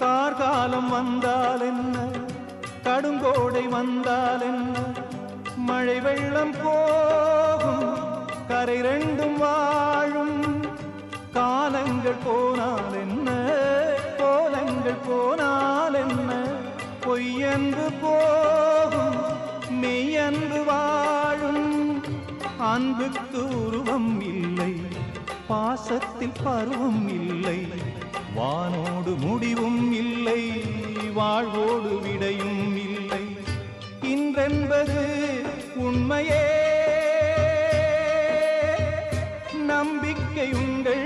கார்காலம் வந்தால் என்ன, கடுங்கோடை வந்தால் என்ன, மழை வெள்ளம் போகும், கரை ரெண்டும் வாழும். காலங்கள் போனால் என்ன, கோலங்கள் போனால் என்ன, பொய்யன்று போகும், மெய்யன்று வாழும். அன்புக்கு உருவம் இல்லை, பாசத்தில் பருவம் இல்லை, வானோடு முடிவும் இல்லை, வாழ்வோடு விடையும் இல்லை. இன்றென்பது உண்மையே, நம்பிக்கை உங்கள்